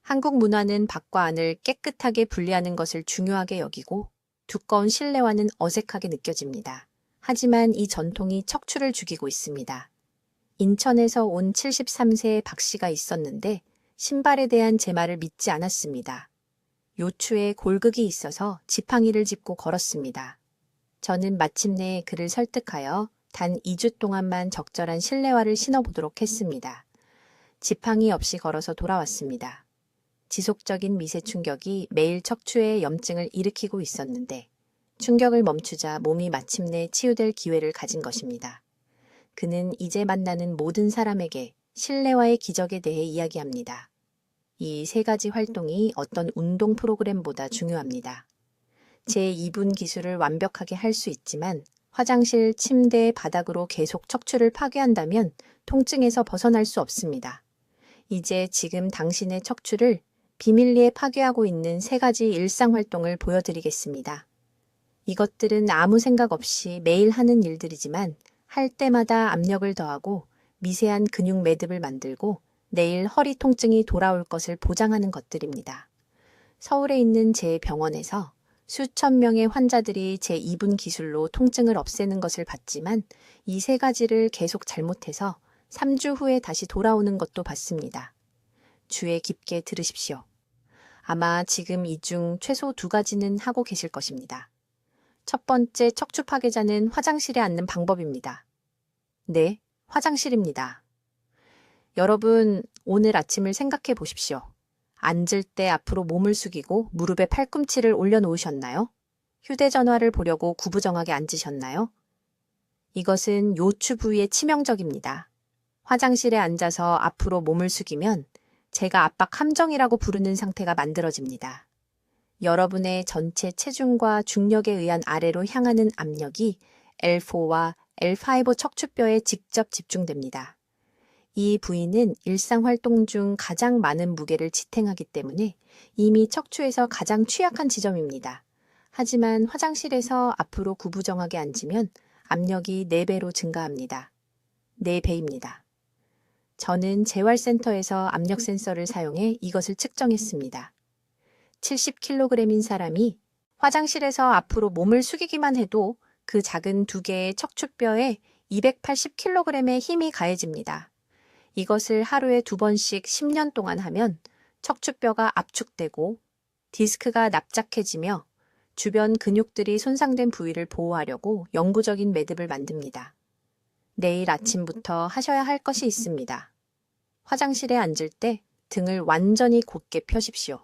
Speaker 1: 한국 문화는 밖과 안을 깨끗하게 분리하는 것을 중요하게 여기고 두꺼운 실내화는 어색하게 느껴집니다. 하지만 이 전통이 척추를 죽이고 있습니다. 인천에서 온 73세의 박 씨가 있었는데 신발에 대한 제 말을 믿지 않았습니다. 요추에 골극이 있어서 지팡이를 짚고 걸었습니다. 저는 마침내 그를 설득하여 단 2주 동안만 적절한 실내화를 신어보도록 했습니다. 지팡이 없이 걸어서 돌아왔습니다. 지속적인 미세 충격이 매일 척추에 염증을 일으키고 있었는데 충격을 멈추자 몸이 마침내 치유될 기회를 가진 것입니다. 그는 이제 만나는 모든 사람에게 실내화의 기적에 대해 이야기합니다. 이 세 가지 활동이 어떤 운동 프로그램보다 중요합니다. 제2분 기술을 완벽하게 할 수 있지만 화장실, 침대, 바닥으로 계속 척추를 파괴한다면 통증에서 벗어날 수 없습니다. 이제 지금 당신의 척추를 비밀리에 파괴하고 있는 세 가지 일상 활동을 보여드리겠습니다. 이것들은 아무 생각 없이 매일 하는 일들이지만 할 때마다 압력을 더하고 미세한 근육 매듭을 만들고 내일 허리 통증이 돌아올 것을 보장하는 것들입니다. 서울에 있는 제 병원에서 수천 명의 환자들이 제2분 기술로 통증을 없애는 것을 봤지만 이 세 가지를 계속 잘못해서 3주 후에 다시 돌아오는 것도 봤습니다. 주의 깊게 들으십시오. 아마 지금 이 중 최소 2가지는 하고 계실 것입니다. 첫 번째 척추 파괴자는 화장실에 앉는 방법입니다. 네, 화장실입니다. 여러분, 오늘 아침을 생각해 보십시오. 앉을 때 앞으로 몸을 숙이고 무릎에 팔꿈치를 올려놓으셨나요? 휴대전화를 보려고 구부정하게 앉으셨나요? 이것은 요추 부위에 치명적입니다. 화장실에 앉아서 앞으로 몸을 숙이면 제가 압박 함정이라고 부르는 상태가 만들어집니다. 여러분의 전체 체중과 중력에 의한 아래로 향하는 압력이 L4와 L5 척추뼈에 직접 집중됩니다. 이 부위는 일상활동 중 가장 많은 무게를 지탱하기 때문에 이미 척추에서 가장 취약한 지점입니다. 하지만 화장실에서 앞으로 구부정하게 앉으면 압력이 4배로 증가합니다. 4배입니다. 저는 재활센터에서 압력 센서를 사용해 이것을 측정했습니다. 70kg인 사람이 화장실에서 앞으로 몸을 숙이기만 해도 그 작은 2개의 척추뼈에 280kg의 힘이 가해집니다. 이것을 하루에 2번씩 10년 동안 하면 척추뼈가 압축되고 디스크가 납작해지며 주변 근육들이 손상된 부위를 보호하려고 영구적인 매듭을 만듭니다. 내일 아침부터 하셔야 할 것이 있습니다. 화장실에 앉을 때 등을 완전히 곧게 펴십시오.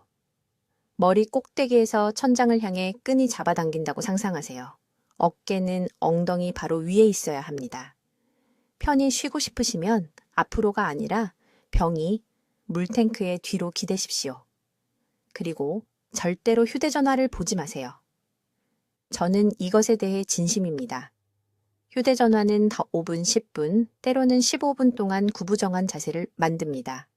Speaker 1: 머리 꼭대기에서 천장을 향해 끈이 잡아당긴다고 상상하세요. 어깨는 엉덩이 바로 위에 있어야 합니다. 편히 쉬고 싶으시면 앞으로가 아니라 병이 물탱크의 뒤로 기대십시오. 그리고 절대로 휴대전화를 보지 마세요. 저는 이것에 대해 진심입니다. 휴대전화는 5분, 10분, 때로는 15분 동안 구부정한 자세를 만듭니다.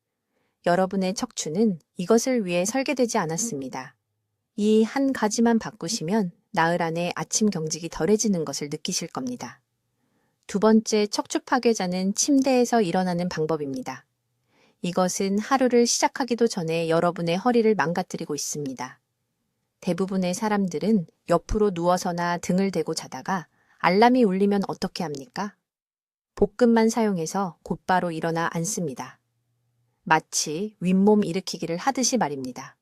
Speaker 1: 여러분의 척추는 이것을 위해 설계되지 않았습니다. 이 한 가지만 바꾸시면 나흘 안에 아침 경직이 덜해지는 것을 느끼실 겁니다. 2번째 척추 파괴자는 침대에서 일어나는 방법입니다. 이것은 하루를 시작하기도 전에 여러분의 허리를 망가뜨리고 있습니다. 대부분의 사람들은 옆으로 누워서나 등을 대고 자다가 알람이 울리면 어떻게 합니까? 복근만 사용해서 곧바로 일어나 앉습니다. 마치 윗몸 일으키기를 하듯이 말입니다.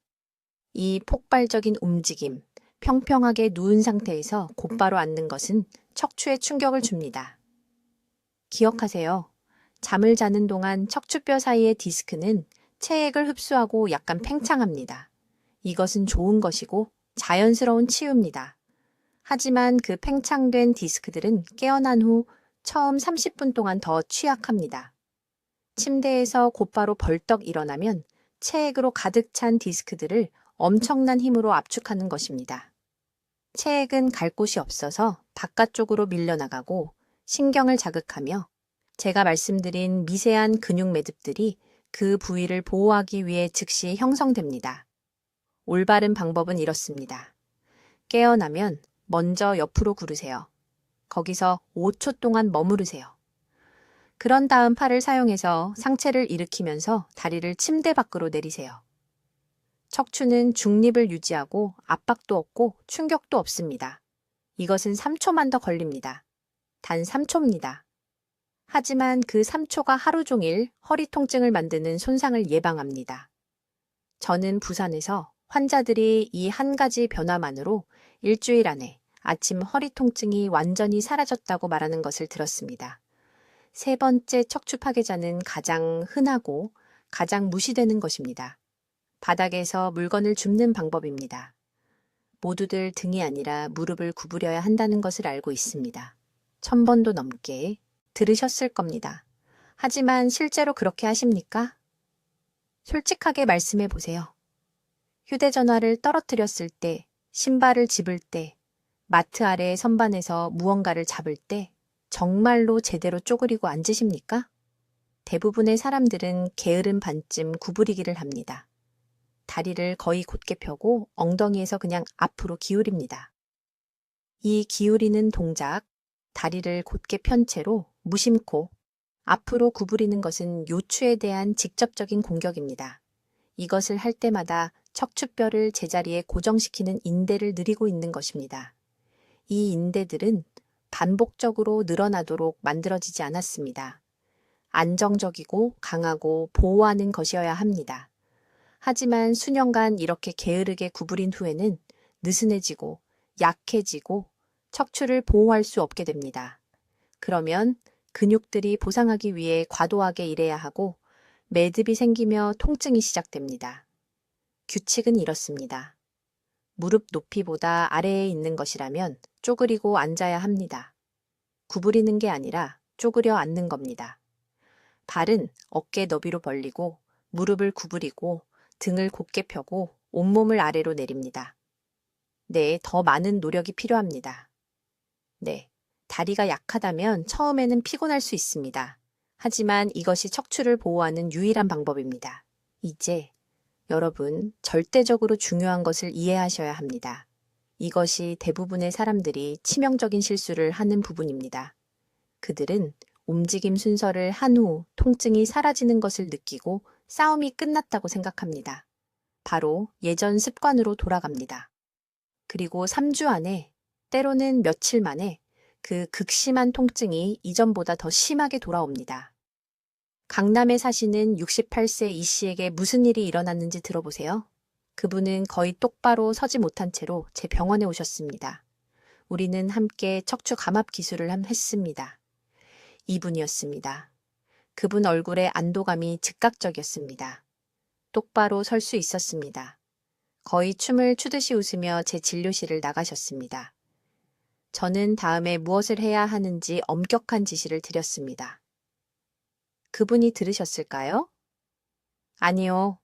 Speaker 1: 이 폭발적인 움직임, 평평하게 누운 상태에서 곧바로 앉는 것은 척추에 충격을 줍니다. 기억하세요. 잠을 자는 동안 척추뼈 사이의 디스크는 체액을 흡수하고 약간 팽창합니다. 이것은 좋은 것이고 자연스러운 치유입니다. 하지만 그 팽창된 디스크들은 깨어난 후 처음 30분 동안 더 취약합니다. 침대에서 곧바로 벌떡 일어나면 체액으로 가득 찬 디스크들을 엄청난 힘으로 압축하는 것입니다. 체액은 갈 곳이 없어서 바깥쪽으로 밀려나가고 신경을 자극하며 제가 말씀드린 미세한 근육 매듭들이 그 부위를 보호하기 위해 즉시 형성됩니다. 올바른 방법은 이렇습니다. 깨어나면 먼저 옆으로 구르세요. 거기서 5초 동안 머무르세요. 그런 다음 팔을 사용해서 상체를 일으키면서 다리를 침대 밖으로 내리세요. 척추는 중립을 유지하고 압박도 없고 충격도 없습니다. 이것은 3초만 더 걸립니다. 단 3초입니다. 하지만 그 3초가 하루 종일 허리 통증을 만드는 손상을 예방합니다. 저는 부산에서 환자들이 이 한 가지 변화만으로 일주일 안에 아침 허리 통증이 완전히 사라졌다고 말하는 것을 들었습니다. 3번째 척추 파괴자는 가장 흔하고 가장 무시되는 것입니다. 바닥에서 물건을 줍는 방법입니다. 모두들 등이 아니라 무릎을 구부려야 한다는 것을 알고 있습니다. 1000번도 넘게 들으셨을 겁니다. 하지만 실제로 그렇게 하십니까? 솔직하게 말씀해 보세요. 휴대전화를 떨어뜨렸을 때, 신발을 집을 때, 마트 아래의 선반에서 무언가를 잡을 때 정말로 제대로 쪼그리고 앉으십니까? 대부분의 사람들은 게으른 반쯤 구부리기를 합니다. 다리를 거의 곧게 펴고 엉덩이에서 그냥 앞으로 기울입니다. 이 기울이는 동작, 다리를 곧게 편 채로 무심코 앞으로 구부리는 것은 요추에 대한 직접적인 공격입니다. 이것을 할 때마다 척추뼈를 제자리에 고정시키는 인대를 누리고 있는 것입니다. 이 인대들은 반복적으로 늘어나도록 만들어지지 않았습니다. 안정적이고 강하고 보호하는 것이어야 합니다. 하지만 수년간 이렇게 게으르게 구부린 후에는 느슨해지고 약해지고 척추를 보호할 수 없게 됩니다. 그러면 근육들이 보상하기 위해 과도하게 일해야 하고 매듭이 생기며 통증이 시작됩니다. 규칙은 이렇습니다. 무릎 높이보다 아래에 있는 것이라면 쪼그리고 앉아야 합니다. 구부리는 게 아니라 쪼그려 앉는 겁니다. 발은 어깨 너비로 벌리고 무릎을 구부리고 등을 곧게 펴고 온몸을 아래로 내립니다. 네, 더 많은 노력이 필요합니다. 네, 다리가 약하다면 처음에는 피곤할 수 있습니다. 하지만 이것이 척추를 보호하는 유일한 방법입니다. 이제 여러분, 절대적으로 중요한 것을 이해하셔야 합니다. 이것이 대부분의 사람들이 치명적인 실수를 하는 부분입니다. 그들은 움직임 순서를 한 후 통증이 사라지는 것을 느끼고 싸움이 끝났다고 생각합니다. 바로 예전 습관으로 돌아갑니다. 그리고 3주 안에, 때로는 며칠 만에 그 극심한 통증이 이전보다 더 심하게 돌아옵니다. 강남에 사시는 68세 이 씨에게 무슨 일이 일어났는지 들어보세요. 그분은 거의 똑바로 서지 못한 채로 제 병원에 오셨습니다. 우리는 함께 척추 감압 기술을 했습니다. 이분이었습니다. 그분 얼굴에 안도감이 즉각적이었습니다. 똑바로 설 수 있었습니다. 거의 춤을 추듯이 웃으며 제 진료실을 나가셨습니다. 저는 다음에 무엇을 해야 하는지 엄격한 지시를 드렸습니다. 그분이 들으셨을까요? 아니요.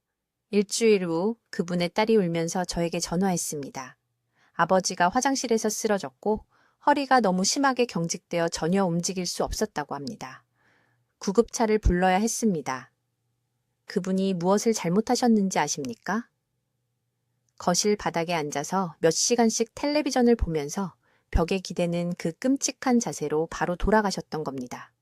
Speaker 1: 일주일 후 그분의 딸이 울면서 저에게 전화했습니다. 아버지가 화장실에서 쓰러졌고 허리가 너무 심하게 경직되어 전혀 움직일 수 없었다고 합니다. 구급차를 불러야 했습니다. 그분이 무엇을 잘못하셨는지 아십니까? 거실 바닥에 앉아서 몇 시간씩 텔레비전을 보면서 벽에 기대는 그 끔찍한 자세로 바로 돌아가셨던 겁니다.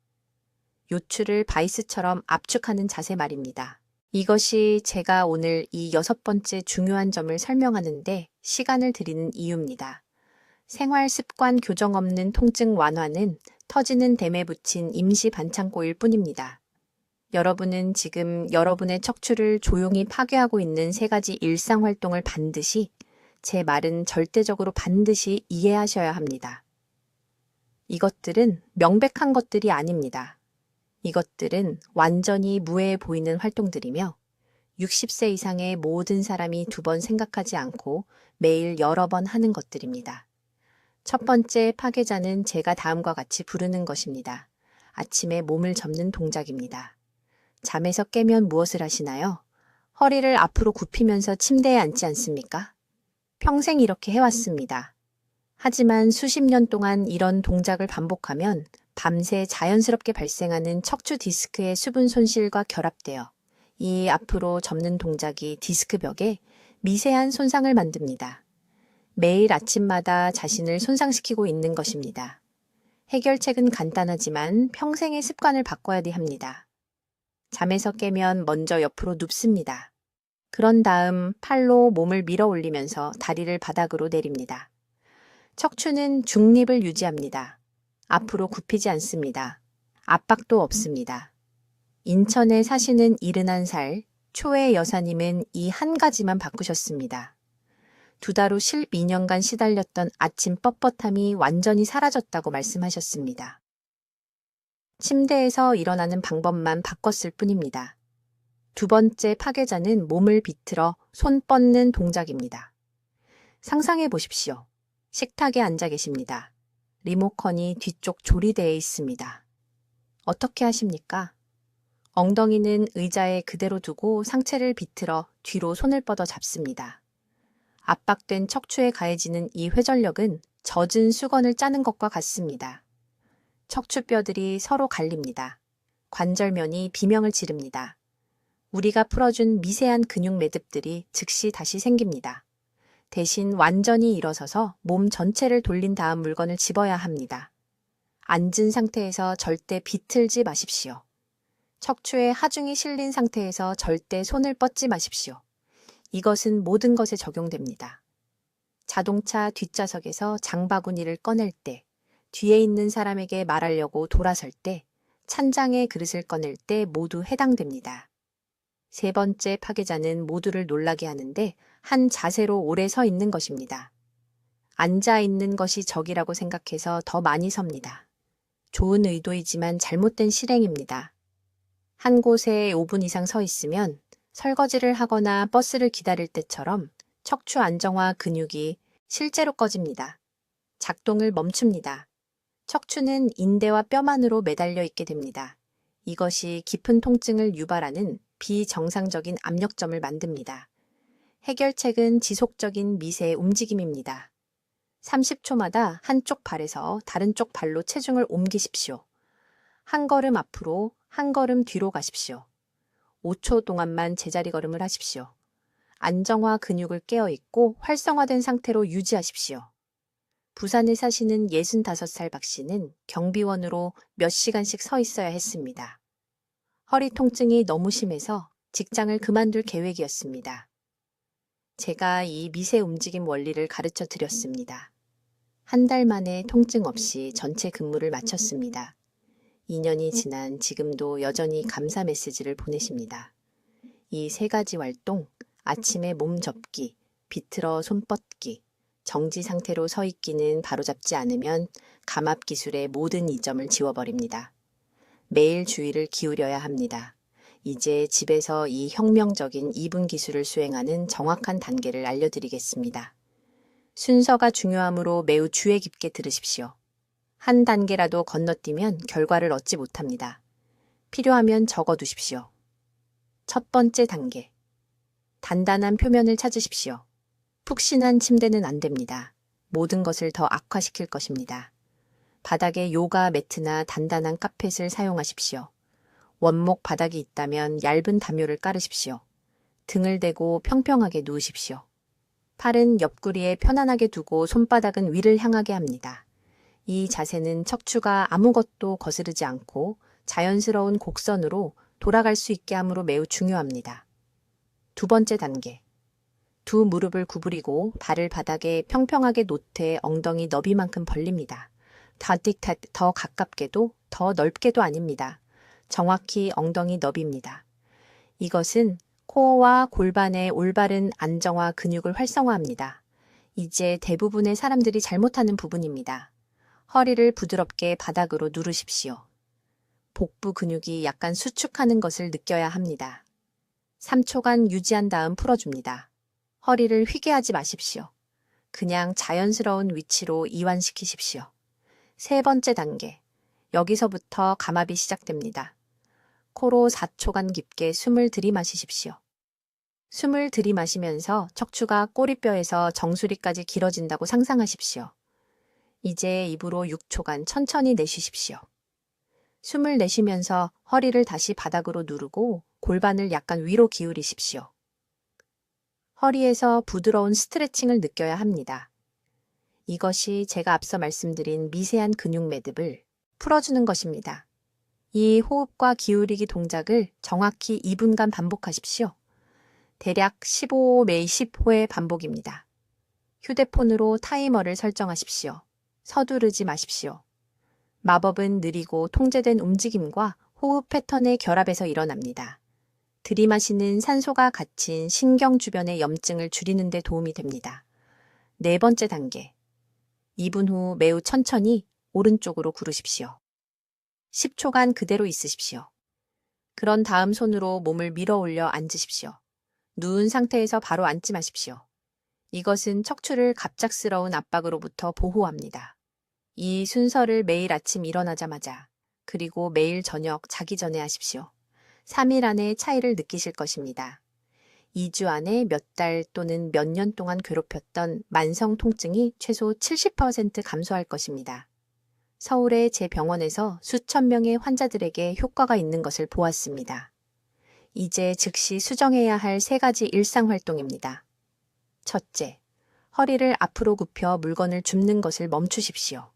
Speaker 1: 요추를 바이스처럼 압축하는 자세 말입니다. 이것이 제가 오늘 이 6번째 중요한 점을 설명하는데 시간을 들이는 이유입니다. 생활 습관 교정 없는 통증 완화는 터지는 댐에 붙인 임시 반창고일 뿐입니다. 여러분은 지금 여러분의 척추를 조용히 파괴하고 있는 3가지 일상 활동을 반드시, 제 말은 절대적으로 반드시 이해하셔야 합니다. 이것들은 명백한 것들이 아닙니다. 이것들은 완전히 무해해 보이는 활동들이며 60세 이상의 모든 사람이 2번 생각하지 않고 매일 여러 번 하는 것들입니다. 첫 번째 파괴자는 제가 다음과 같이 부르는 것입니다. 아침에 몸을 접는 동작입니다. 잠에서 깨면 무엇을 하시나요? 허리를 앞으로 굽히면서 침대에 앉지 않습니까? 평생 이렇게 해왔습니다. 하지만 수십 년 동안 이런 동작을 반복하면 밤새 자연스럽게 발생하는 척추 디스크의 수분 손실과 결합되어 이 앞으로 접는 동작이 디스크 벽에 미세한 손상을 만듭니다. 매일 아침마다 자신을 손상시키고 있는 것입니다. 해결책은 간단하지만 평생의 습관을 바꿔야 합니다. 잠에서 깨면 먼저 옆으로 눕습니다. 그런 다음 팔로 몸을 밀어 올리면서 다리를 바닥으로 내립니다. 척추는 중립을 유지합니다. 앞으로 굽히지 않습니다. 압박도 없습니다. 인천에 사시는 71살 초의 여사님은 이 한 가지만 바꾸셨습니다. 2달 후 12년간 시달렸던 아침 뻣뻣함이 완전히 사라졌다고 말씀하셨습니다. 침대에서 일어나는 방법만 바꿨을 뿐입니다. 2번째 파괴자는 몸을 비틀어 손 뻗는 동작입니다. 상상해 보십시오. 식탁에 앉아 계십니다. 리모컨이 뒤쪽 조리대에 있습니다. 어떻게 하십니까? 엉덩이는 의자에 그대로 두고 상체를 비틀어 뒤로 손을 뻗어 잡습니다. 압박된 척추에 가해지는 이 회전력은 젖은 수건을 짜는 것과 같습니다. 척추뼈들이 서로 갈립니다. 관절면이 비명을 지릅니다. 우리가 풀어준 미세한 근육 매듭들이 즉시 다시 생깁니다. 대신 완전히 일어서서 몸 전체를 돌린 다음 물건을 집어야 합니다. 앉은 상태에서 절대 비틀지 마십시오. 척추에 하중이 실린 상태에서 절대 손을 뻗지 마십시오. 이것은 모든 것에 적용됩니다. 자동차 뒷좌석에서 장바구니를 꺼낼 때, 뒤에 있는 사람에게 말하려고 돌아설 때, 찬장에 그릇을 꺼낼 때 모두 해당됩니다. 3번째 파괴자는 모두를 놀라게 하는데 한 자세로 오래 서 있는 것입니다. 앉아 있는 것이 적이라고 생각해서 더 많이 섭니다. 좋은 의도이지만 잘못된 실행입니다. 한 곳에 5분 이상 서 있으면 설거지를 하거나 버스를 기다릴 때처럼 척추 안정화 근육이 실제로 꺼집니다. 작동을 멈춥니다. 척추는 인대와 뼈만으로 매달려 있게 됩니다. 이것이 깊은 통증을 유발하는 비정상적인 압력점을 만듭니다. 해결책은 지속적인 미세 움직임입니다. 30초마다 한쪽 발에서 다른 쪽 발로 체중을 옮기십시오. 한 걸음 앞으로, 한 걸음 뒤로 가십시오. 5초 동안만 제자리 걸음을 하십시오. 안정화 근육을 깨어있고 활성화된 상태로 유지하십시오. 부산에 사시는 65살 박 씨는 경비원으로 몇 시간씩 서 있어야 했습니다. 허리 통증이 너무 심해서 직장을 그만둘 계획이었습니다. 제가 이 미세 움직임 원리를 가르쳐 드렸습니다. 한 달 만에 통증 없이 전체 근무를 마쳤습니다. 2년이 지난 지금도 여전히 감사 메시지를 보내십니다. 이 3가지 활동, 아침에 몸 접기, 비틀어 손 뻗기, 정지 상태로 서 있기는 바로잡지 않으면 감압 기술의 모든 이점을 지워버립니다. 매일 주의를 기울여야 합니다. 이제 집에서 이 혁명적인 2분 기술을 수행하는 정확한 단계를 알려드리겠습니다. 순서가 중요하므로 매우 주의 깊게 들으십시오. 한 단계라도 건너뛰면 결과를 얻지 못합니다. 필요하면 적어두십시오. 첫 번째 단계. 단단한 표면을 찾으십시오. 푹신한 침대는 안 됩니다. 모든 것을 더 악화시킬 것입니다. 바닥에 요가 매트나 단단한 카펫을 사용하십시오. 원목 바닥이 있다면 얇은 담요를 깔으십시오. 등을 대고 평평하게 누우십시오. 팔은 옆구리에 편안하게 두고 손바닥은 위를 향하게 합니다. 이 자세는 척추가 아무것도 거스르지 않고 자연스러운 곡선으로 돌아갈 수 있게 함으로 매우 중요합니다. 두 번째 단계. 두 무릎을 구부리고 발을 바닥에 평평하게 놓되 엉덩이 너비만큼 벌립니다. 더 가깝게도 더 넓게도 아닙니다. 정확히 엉덩이 너비입니다. 이것은 코어와 골반의 올바른 안정화 근육을 활성화합니다. 이제 대부분의 사람들이 잘못하는 부분입니다. 허리를 부드럽게 바닥으로 누르십시오. 복부 근육이 약간 수축하는 것을 느껴야 합니다. 3초간 유지한 다음 풀어줍니다. 허리를 휘게 하지 마십시오. 그냥 자연스러운 위치로 이완시키십시오. 세 번째 단계. 여기서부터 감압이 시작됩니다. 코로 4초간 깊게 숨을 들이마시십시오. 숨을 들이마시면서 척추가 꼬리뼈에서 정수리까지 길어진다고 상상하십시오. 이제 입으로 6초간 천천히 내쉬십시오. 숨을 내쉬면서 허리를 다시 바닥으로 누르고 골반을 약간 위로 기울이십시오. 허리에서 부드러운 스트레칭을 느껴야 합니다. 이것이 제가 앞서 말씀드린 미세한 근육 매듭을 풀어주는 것입니다. 이 호흡과 기울이기 동작을 정확히 2분간 반복하십시오. 대략 15, 매 10호의 반복입니다. 휴대폰으로 타이머를 설정하십시오. 서두르지 마십시오. 마법은 느리고 통제된 움직임과 호흡 패턴의 결합에서 일어납니다. 들이마시는 산소가 갇힌 신경 주변의 염증을 줄이는 데 도움이 됩니다. 네 번째 단계. 2분 후 매우 천천히 오른쪽으로 구르십시오. 10초간 그대로 있으십시오. 그런 다음 손으로 몸을 밀어 올려 앉으십시오. 누운 상태에서 바로 앉지 마십시오. 이것은 척추를 갑작스러운 압박으로부터 보호합니다. 이 순서를 매일 아침 일어나자마자 그리고 매일 저녁 자기 전에 하십시오. 3일 안에 차이를 느끼실 것입니다. 2주 안에 몇 달 또는 몇 년 동안 괴롭혔던 만성 통증이 최소 70% 감소할 것입니다. 서울의 제 병원에서 수천 명의 환자들에게 효과가 있는 것을 보았습니다. 이제 즉시 수정해야 할 3가지 일상활동입니다. 첫째, 허리를 앞으로 굽혀 물건을 줍는 것을 멈추십시오.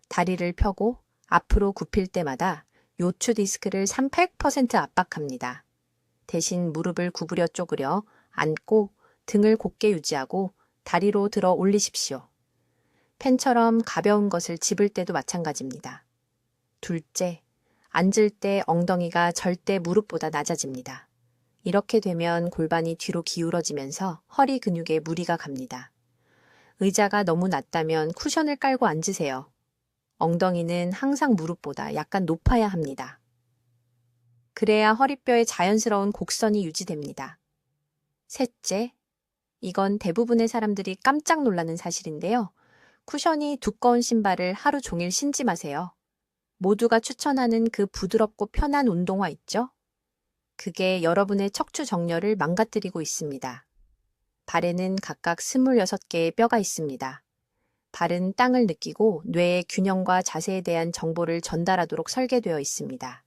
Speaker 1: 다리를 펴고 앞으로 굽힐 때마다 요추 디스크를 300% 압박합니다. 대신 무릎을 구부려 쪼그려 앉고 등을 곧게 유지하고 다리로 들어 올리십시오. 펜처럼 가벼운 것을 집을 때도 마찬가지입니다. 둘째, 앉을 때 엉덩이가 절대 무릎보다 낮아집니다. 이렇게 되면 골반이 뒤로 기울어지면서 허리 근육에 무리가 갑니다. 의자가 너무 낮다면 쿠션을 깔고 앉으세요. 엉덩이는 항상 무릎보다 약간 높아야 합니다. 그래야 허리뼈의 자연스러운 곡선이 유지됩니다. 셋째, 이건 대부분의 사람들이 깜짝 놀라는 사실인데요. 쿠션이 두꺼운 신발을 하루 종일 신지 마세요. 모두가 추천하는 그 부드럽고 편한 운동화 있죠? 그게 여러분의 척추 정렬을 망가뜨리고 있습니다. 발에는 각각 26개의 뼈가 있습니다. 발은 땅을 느끼고 뇌의 균형과 자세에 대한 정보를 전달하도록 설계되어 있습니다.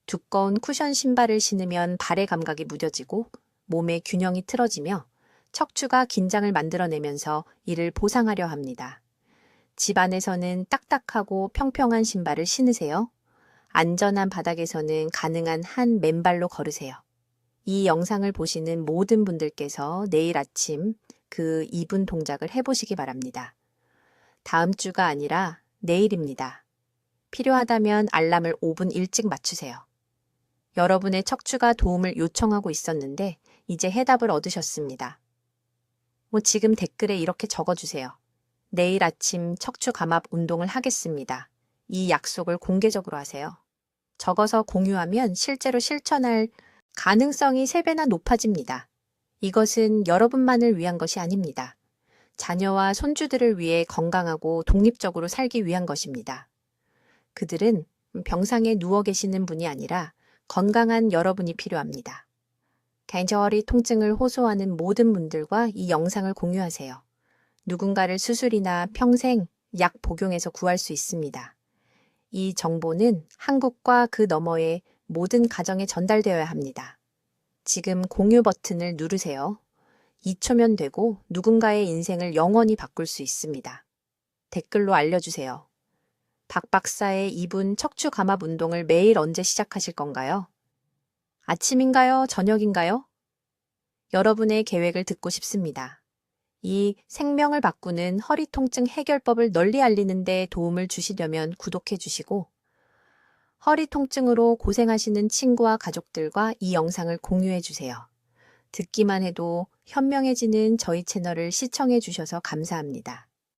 Speaker 1: 두꺼운 쿠션 신발을 신으면 발의 감각이 무뎌지고 몸의 균형이 틀어지며 척추가 긴장을 만들어내면서 이를 보상하려 합니다. 집 안에서는 딱딱하고 평평한 신발을 신으세요. 안전한 바닥에서는 가능한 한 맨발로 걸으세요. 이 영상을 보시는 모든 분들께서 내일 아침 그 2분 동작을 해보시기 바랍니다. 다음 주가 아니라 내일입니다. 필요하다면 알람을 5분 일찍 맞추세요. 여러분의 척추가 도움을 요청하고 있었는데 이제 해답을 얻으셨습니다. 지금 댓글에 이렇게 적어주세요. 내일 아침 척추 감압 운동을 하겠습니다. 이 약속을 공개적으로 하세요. 적어서 공유하면 실제로 실천할 가능성이 3배나 높아집니다. 이것은 여러분만을 위한 것이 아닙니다. 자녀와 손주들을 위해 건강하고 독립적으로 살기 위한 것입니다. 그들은 병상에 누워 계시는 분이 아니라 건강한 여러분이 필요합니다. 개인적 허리 통증을 호소하는 모든 분들과 이 영상을 공유하세요. 누군가를 수술이나 평생 약 복용에서 구할 수 있습니다. 이 정보는 한국과 그 너머의 모든 가정에 전달되어야 합니다. 지금 공유 버튼을 누르세요. 2초면 되고 누군가의 인생을 영원히 바꿀 수 있습니다. 댓글로 알려주세요. 박 박사의 2분 척추 감압 운동을 매일 언제 시작하실 건가요? 아침인가요? 저녁인가요? 여러분의 계획을 듣고 싶습니다. 이 생명을 바꾸는 허리 통증 해결법을 널리 알리는 데 도움을 주시려면 구독해 주시고 허리 통증으로 고생하시는 친구와 가족들과 이 영상을 공유해 주세요. 듣기만 해도 현명해지는 저희 채널을 시청해 주셔서 감사합니다.